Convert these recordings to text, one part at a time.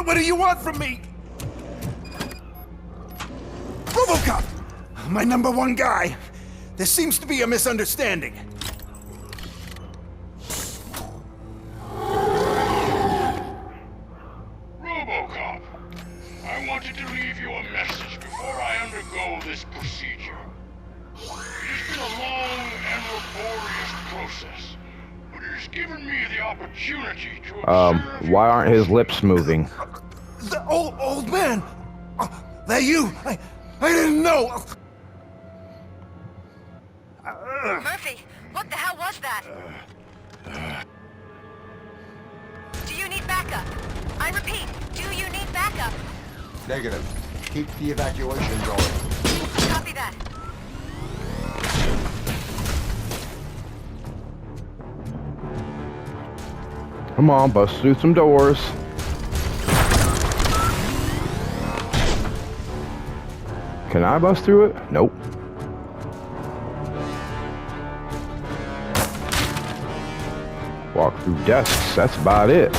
What do you want from me? Robocop! My #1 guy. There seems to be a misunderstanding. Robocop, I wanted to leave you a message before I undergo this procedure. It has been a long and laborious process, but it has given me the opportunity to observe... Why aren't his lips moving? The old man! That you? I didn't know! Murphy, what the hell was that? Do you need backup? I repeat, do you need backup? Negative. Keep the evacuation going. Copy that. Come on, bust through some doors. Can I bust through it? Nope. Walk through desks, that's about it.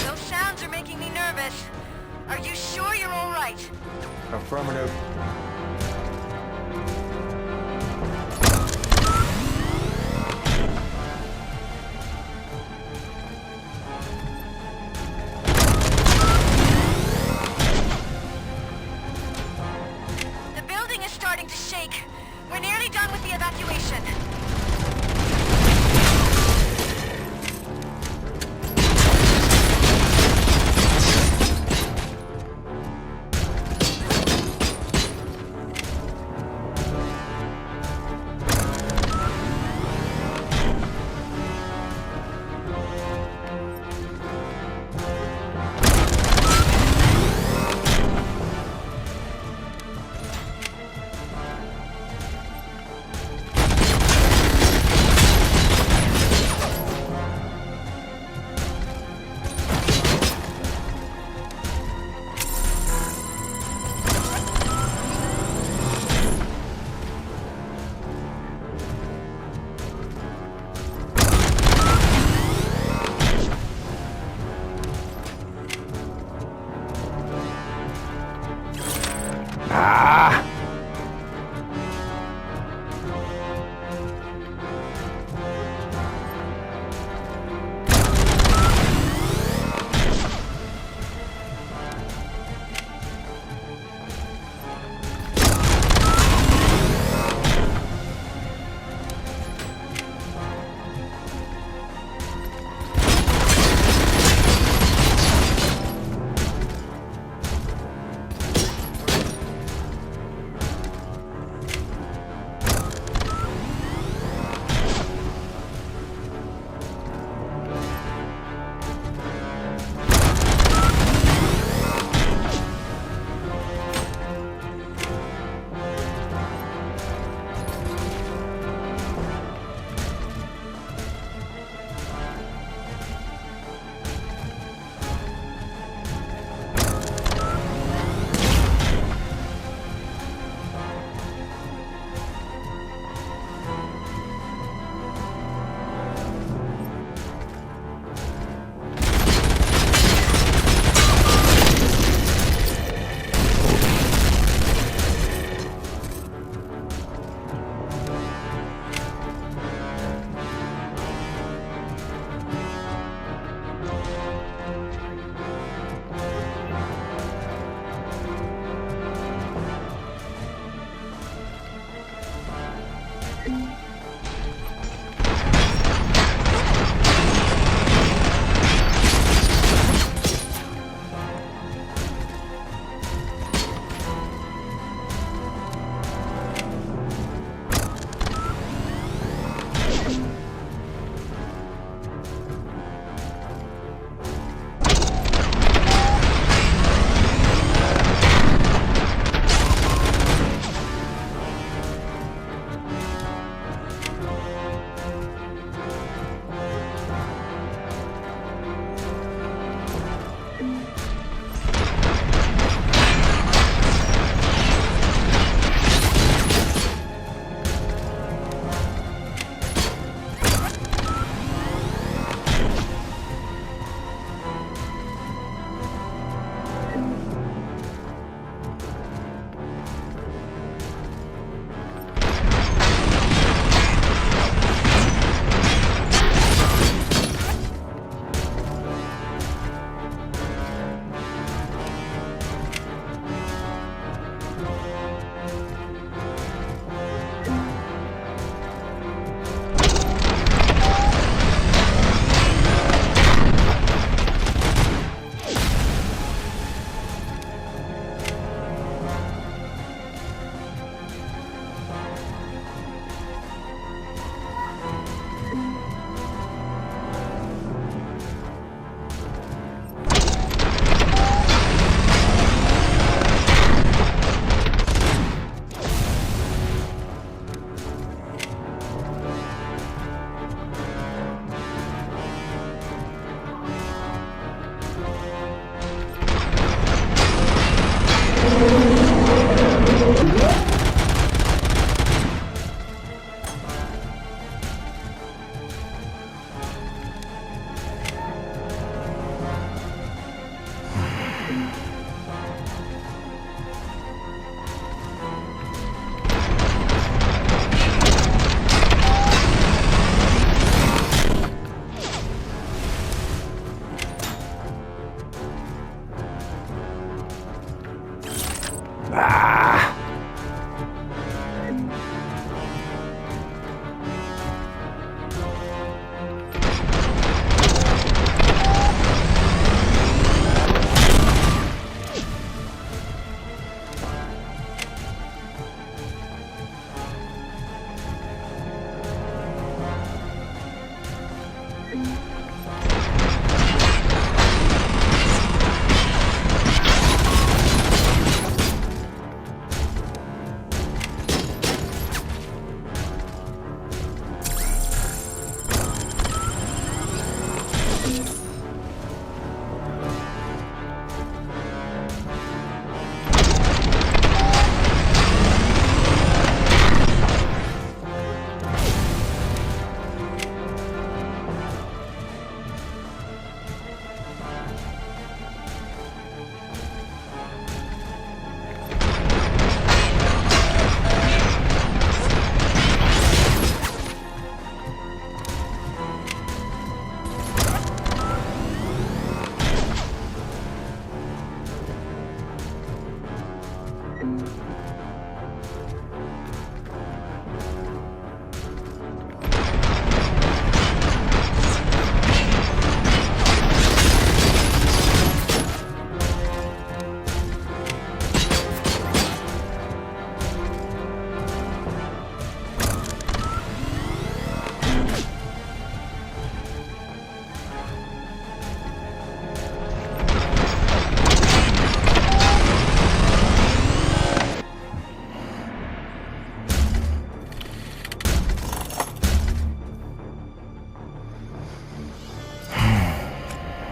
Those sounds are making me nervous. Are you sure you're all right? Affirmative. The building is starting to shake. We're nearly done with the evacuation.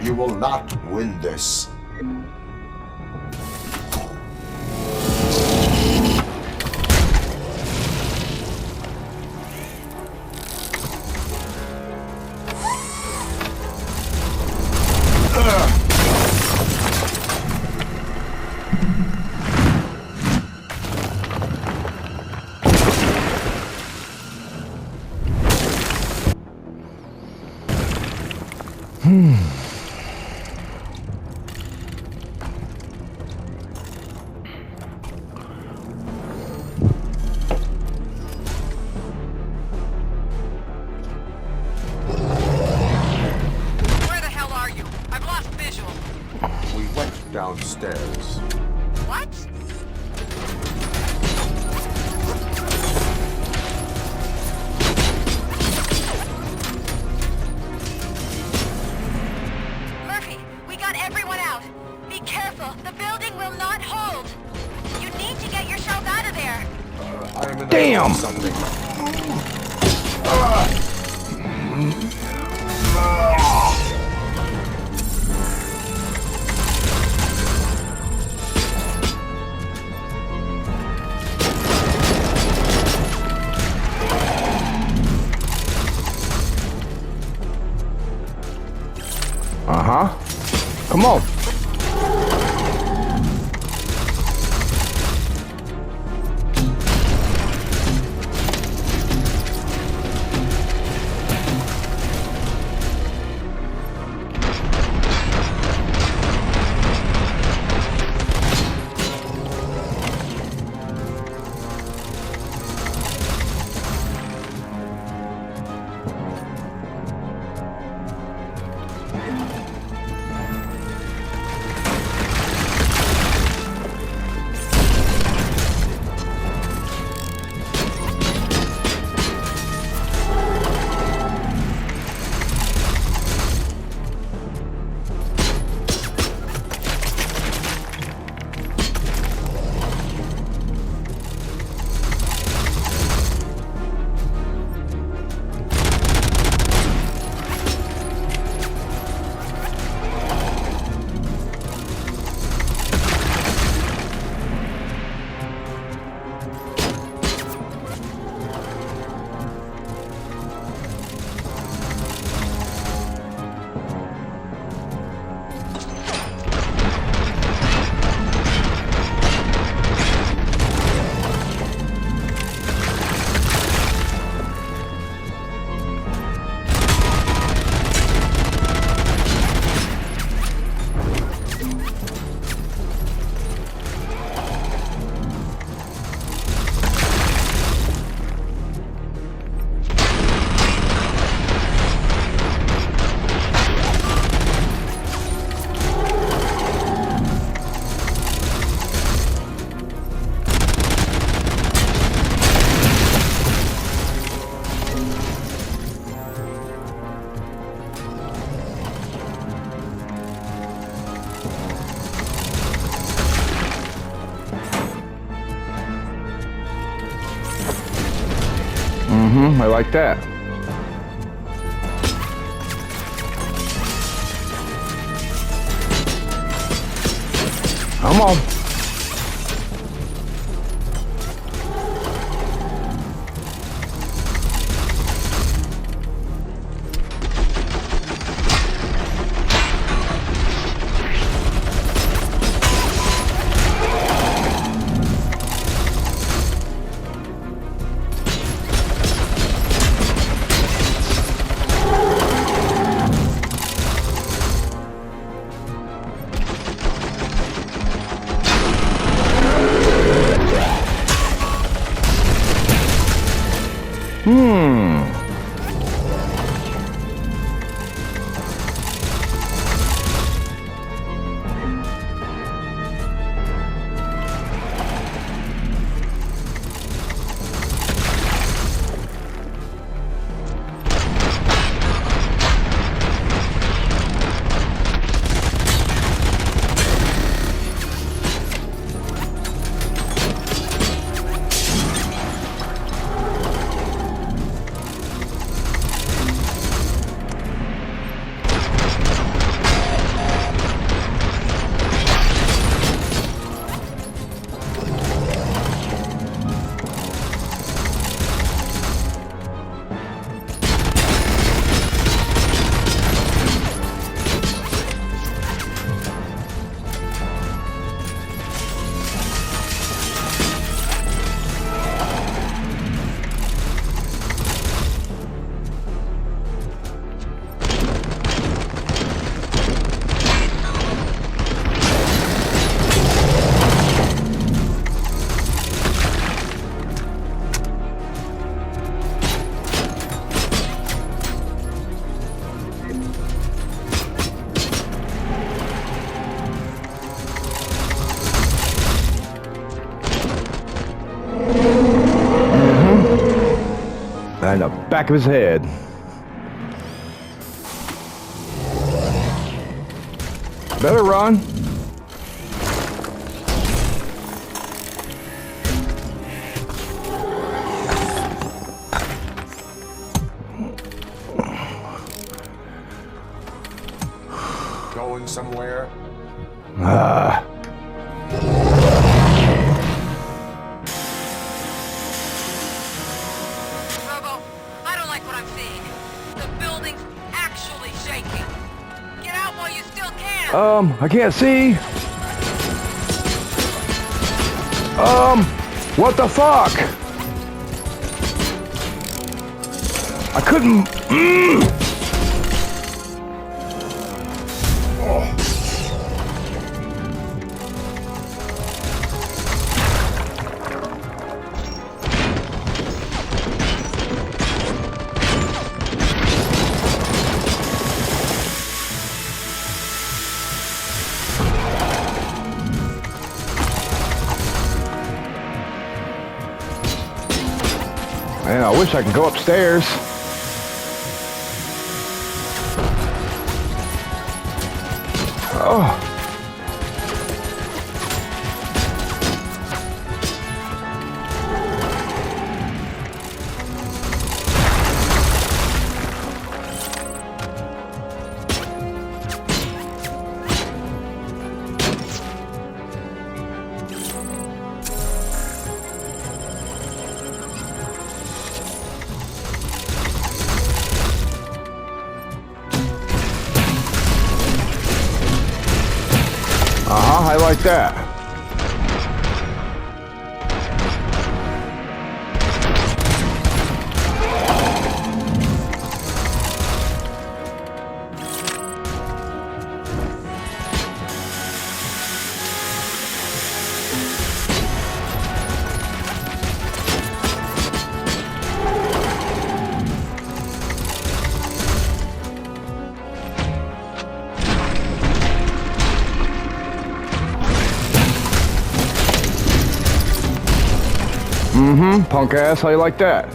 You will not win this. Where the hell are you? I've lost visual. We went downstairs. What? Murphy, we got everyone out. Be careful. The building will not hold. You need to get yourself out of there. I am in the Damn. middle of something. Uh-huh. Come on. I like that. Come on. Right in the back of his head. Better run. Going somewhere? Robo, I don't like what I'm seeing. The building's actually shaking. Get out while you still can. I can't see. What the fuck? I couldn't. Man, I wish I could go upstairs. Oh. I like that. Punk ass, how you like that?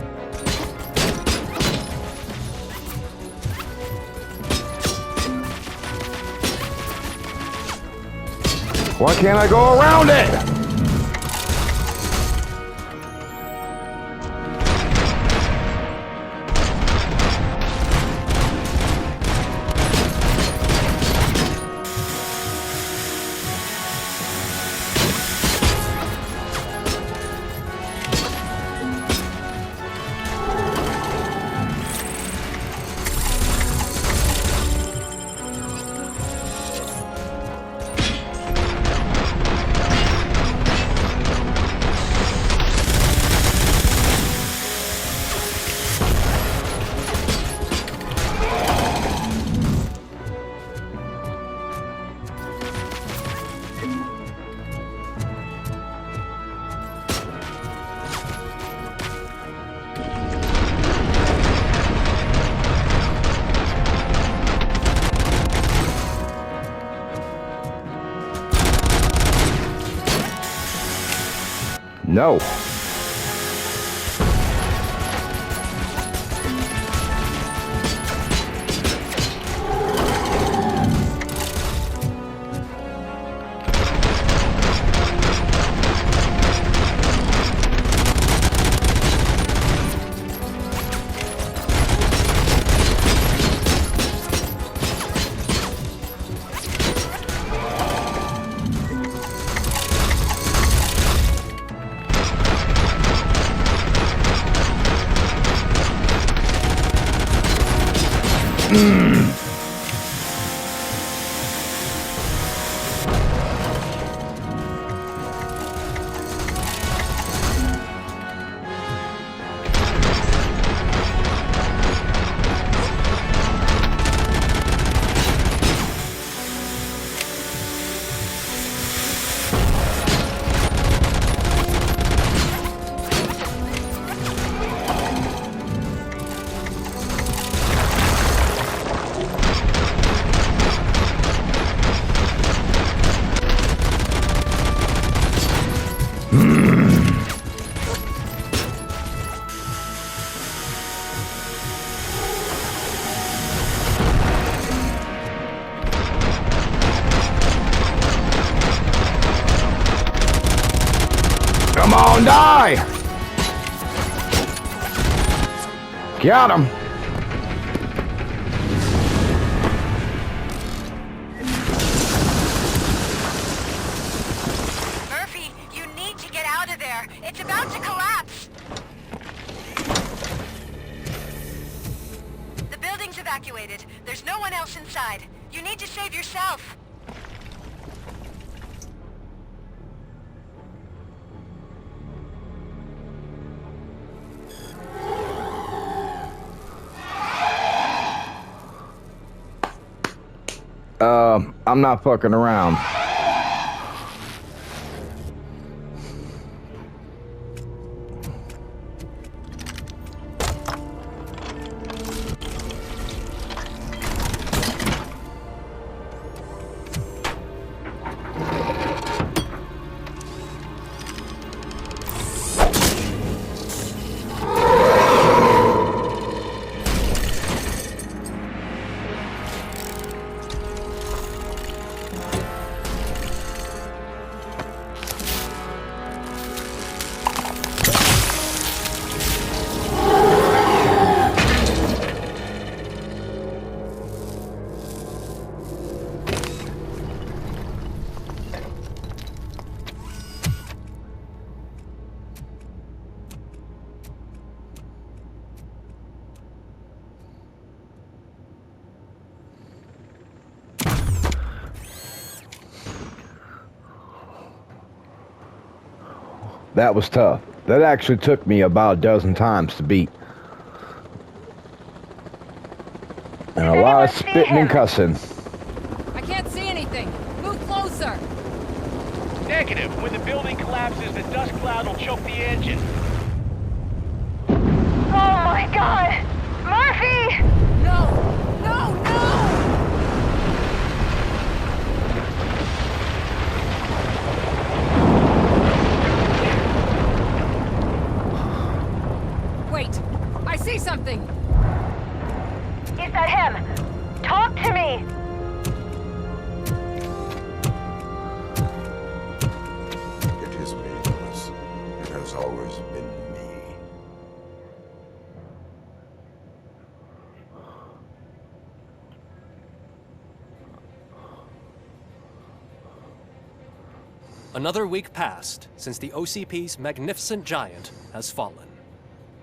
Why can't I go around it? No. on, die! Got him. Murphy, you need to get out of there. It's about to collapse. The building's evacuated. There's no one else inside. You need to save yourself. I'm not fucking around. That was tough. That actually took me about a dozen times to beat. And a lot of spitting and cussing. I can't see anything. Move closer. Negative. When the building collapses, the dust cloud will choke the engine. Oh my God! Murphy! No! No! No! Wait! I see something! Is that him? Talk to me! It is me, Lewis. It has always been me. Another week passed since the OCP's magnificent giant has fallen.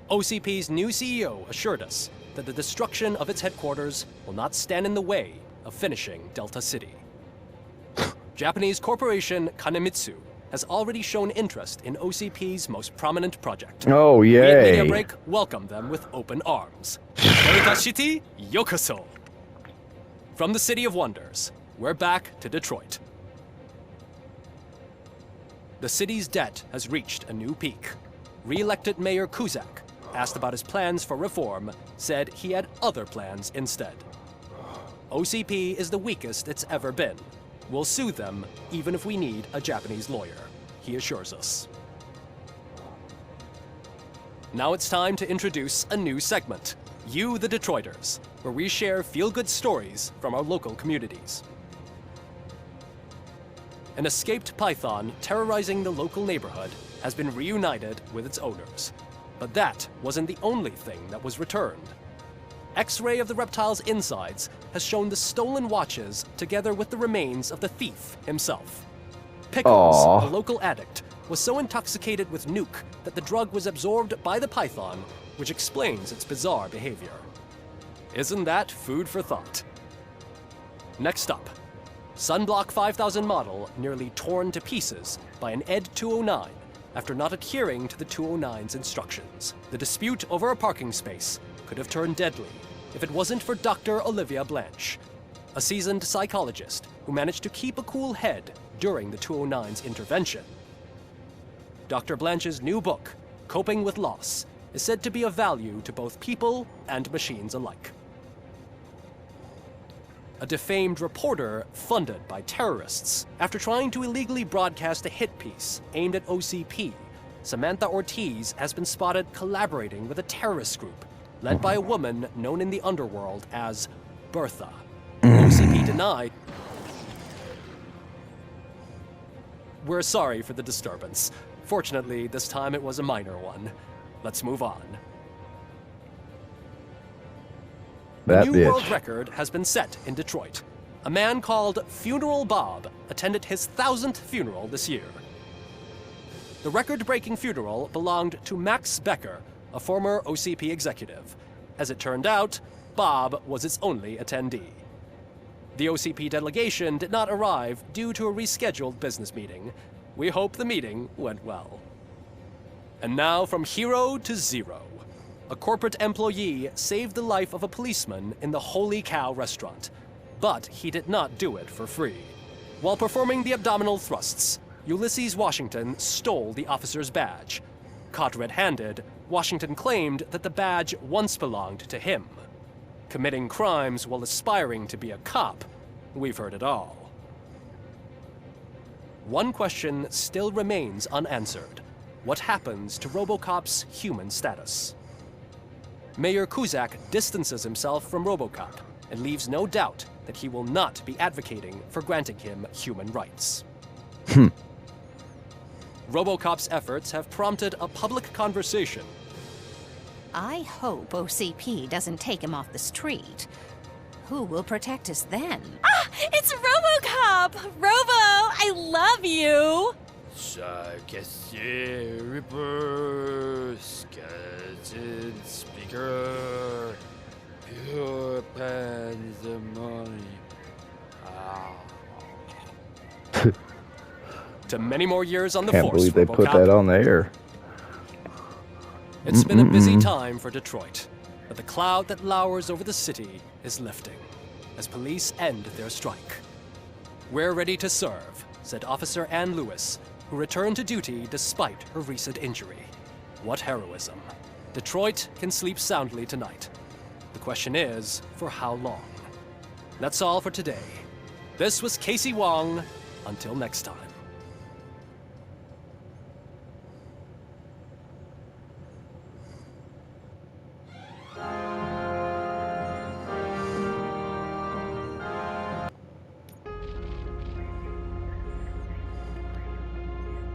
OCP's new CEO assured us that the destruction of its headquarters will not stand in the way of finishing Delta City. Japanese corporation Kanemitsu has already shown interest in OCP's most prominent project. Oh, We at yay. Media Break welcome them with open arms. Delta City, yokoso! From the City of Wonders, we're back to Detroit. The city's debt has reached a new peak. Re-elected Mayor Kuzak, asked about his plans for reform, said he had other plans instead. OCP is the weakest it's ever been. We'll sue them even if we need a Japanese lawyer, he assures us. Now it's time to introduce a new segment, You the Detroiters, where we share feel-good stories from our local communities. An escaped python terrorizing the local neighborhood has been reunited with its owners. But that wasn't the only thing that was returned. X-ray of the reptile's insides has shown the stolen watches together with the remains of the thief himself. Pickles, Aww. a local addict, was so intoxicated with nuke that the drug was absorbed by the python, which explains its bizarre behavior. Isn't that food for thought? Next up, Sunblock 5000 model nearly torn to pieces by an ED 209 after not adhering to the 209's instructions. The dispute over a parking space could have turned deadly if it wasn't for Dr. Olivia Blanche, a seasoned psychologist who managed to keep a cool head during the 209's intervention. Dr. Blanche's new book, Coping with Loss, is said to be of value to both people and machines alike. A defamed reporter funded by terrorists. After trying to illegally broadcast a hit piece aimed at OCP, Samantha Ortiz has been spotted collaborating with a terrorist group led by a woman known in the underworld as Bertha. OCP denied. We're sorry for the disturbance. Fortunately, this time it was a minor one. Let's move on. That A new world bitch. record has been set in Detroit. A man called Funeral Bob attended his 1000th funeral this year. The record-breaking funeral belonged to Max Becker, a former OCP executive. As it turned out, Bob was its only attendee. The OCP delegation did not arrive due to a rescheduled business meeting. We hope the meeting went well. And now from hero to zero. A corporate employee saved the life of a policeman in the Holy Cow restaurant. But he did not do it for free. While performing the abdominal thrusts, Ulysses Washington stole the officer's badge. Caught red-handed, Washington claimed that the badge once belonged to him. Committing crimes while aspiring to be a cop, we've heard it all. One question still remains unanswered. What happens to Robocop's human status? Mayor Kuzak distances himself from Robocop and leaves no doubt that he will not be advocating for granting him human rights. Robocop's efforts have prompted a public conversation. I hope OCP doesn't take him off the street. Who will protect us then? Ah! It's Robocop! Robo, I love you! Ripper, skeleton speaker, pure pandemonium. To many more years on the Can't force, believe they put Robocop. that on the air. It's been a busy time for Detroit, but the cloud that lowers over the city is lifting as police end their strike. We're ready to serve, said Officer Ann Lewis, who returned to duty despite her recent injury. What heroism. Detroit can sleep soundly tonight. The question is, for how long? That's all for today. This was Casey Wong. Until next time.